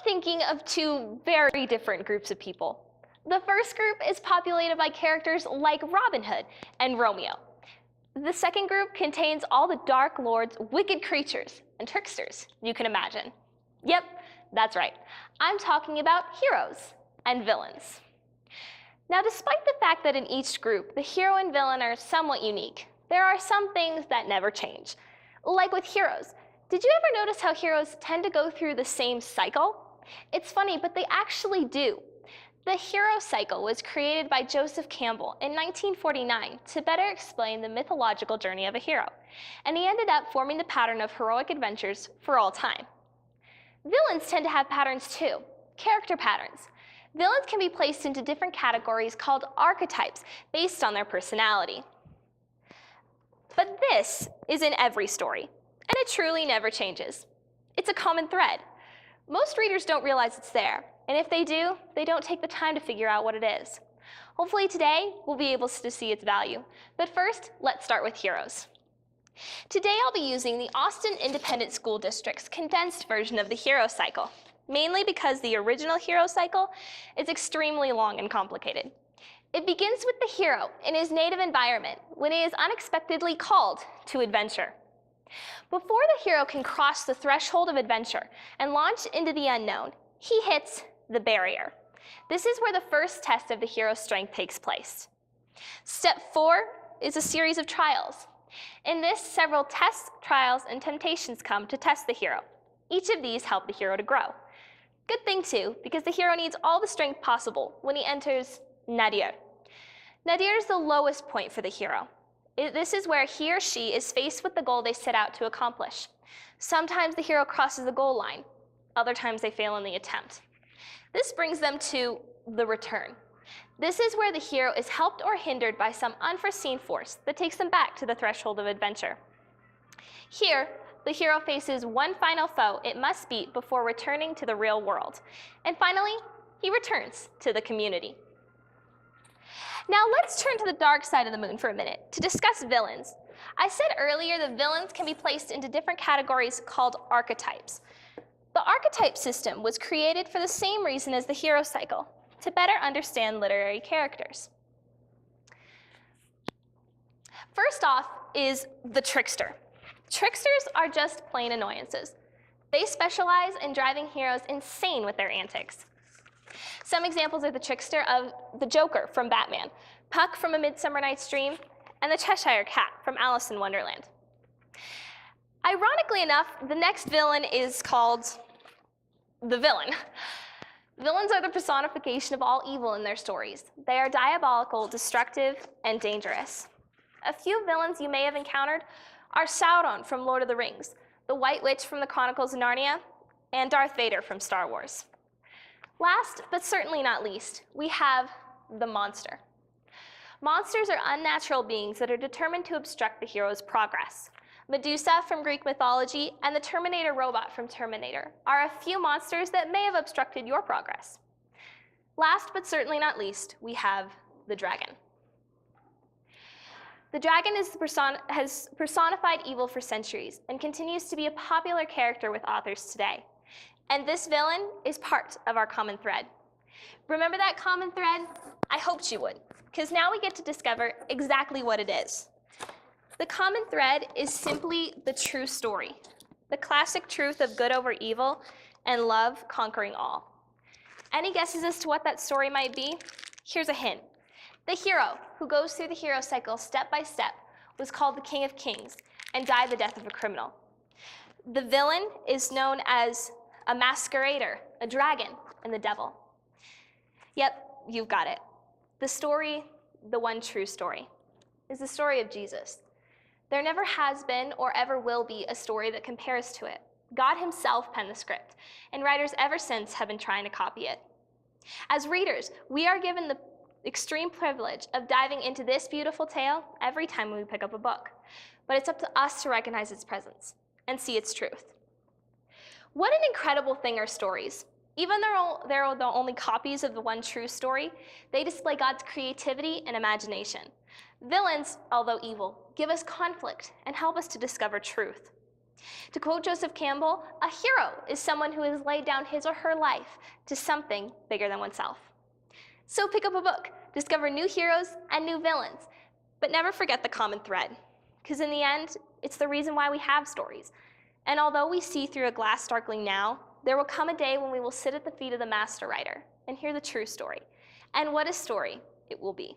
thinking of two very different groups of people. The first group is populated by characters like Robin Hood and Romeo. The second group contains all the Dark Lord's wicked creatures and tricksters you can imagine. Yep, that's right. I'm talking about heroes and villains. Now, despite the fact that in each group, the hero and villain are somewhat unique, there are some things that never change. Like with heroes, did you ever notice how heroes tend to go through the same cycle? It's funny, but they actually do. The hero cycle was created by Joseph Campbell in 1949 to better explain the mythological journey of a hero, and he ended up forming the pattern of heroic adventures for all time. Villains tend to have patterns too, character patterns. Villains can be placed into different categories called archetypes based on their personality. But this is in every story, and it truly never changes. It's a common thread. Most readers don't realize it's there, and if they do, they don't take the time to figure out what it is. Hopefully today, we'll be able to see its value. But first, let's start with heroes. Today, I'll be using the Austin Independent School District's condensed version of the hero cycle, mainly because the original hero cycle is extremely long and complicated. It begins with the hero in his native environment when he is unexpectedly called to adventure. Before the hero can cross the threshold of adventure and launch into the unknown, he hits the barrier. This is where the first test of the hero's strength takes place. Step 4 is a series of trials. In this, several tests, trials, and temptations come to test the hero. Each of these help the hero to grow. Good thing too, because the hero needs all the strength possible when he enters Nadir. Nadir is the lowest point for the hero. This is where he or she is faced with the goal they set out to accomplish. Sometimes the hero crosses the goal line. Other times they fail in the attempt. This brings them to the return. This is where the hero is helped or hindered by some unforeseen force that takes them back to the threshold of adventure. Here, the hero faces one final foe it must beat before returning to the real world. And finally, he returns to the community. Now let's turn to the dark side of the moon for a minute to discuss villains. I said earlier that villains can be placed into different categories called archetypes. The archetype system was created for the same reason as the hero cycle, to better understand literary characters. First off is the trickster. Tricksters are just plain annoyances. They specialize in driving heroes insane with their antics. Some examples are the trickster of the Joker from Batman, Puck from A Midsummer Night's Dream, and the Cheshire Cat from Alice in Wonderland. Ironically enough, the next villain is called the villain. Villains are the personification of all evil in their stories. They are diabolical, destructive, and dangerous. A few villains you may have encountered are Sauron from Lord of the Rings, the White Witch from the Chronicles of Narnia, and Darth Vader from Star Wars. Last, but certainly not least, we have the monster. Monsters are unnatural beings that are determined to obstruct the hero's progress. Medusa from Greek mythology and the Terminator robot from Terminator are a few monsters that may have obstructed your progress. Last, but certainly not least, we have the dragon. The dragon has personified evil for centuries and continues to be a popular character with authors today. And this villain is part of our common thread. Remember that common thread? I hoped you would, because now we get to discover exactly what it is. The common thread is simply the true story, the classic truth of good over evil and love conquering all. Any guesses as to what that story might be? Here's a hint. The hero, who goes through the hero cycle step by step, was called the King of Kings and died the death of a criminal. The villain is known as a masquerader, a dragon, and the devil. Yep, you've got it. The story, the one true story, is the story of Jesus. There never has been or ever will be a story that compares to it. God himself penned the script, and writers ever since have been trying to copy it. As readers, we are given the extreme privilege of diving into this beautiful tale every time we pick up a book, but it's up to us to recognize its presence and see its truth. What an incredible thing are stories. Even though they're the only copies of the one true story, they display God's creativity and imagination. Villains, although evil, give us conflict and help us to discover truth. To quote Joseph Campbell, a hero is someone who has laid down his or her life to something bigger than oneself. So pick up a book, discover new heroes and new villains, but never forget the common thread, because in the end, it's the reason why we have stories. And although we see through a glass darkling now, there will come a day when we will sit at the feet of the master writer and hear the true story. And what a story it will be.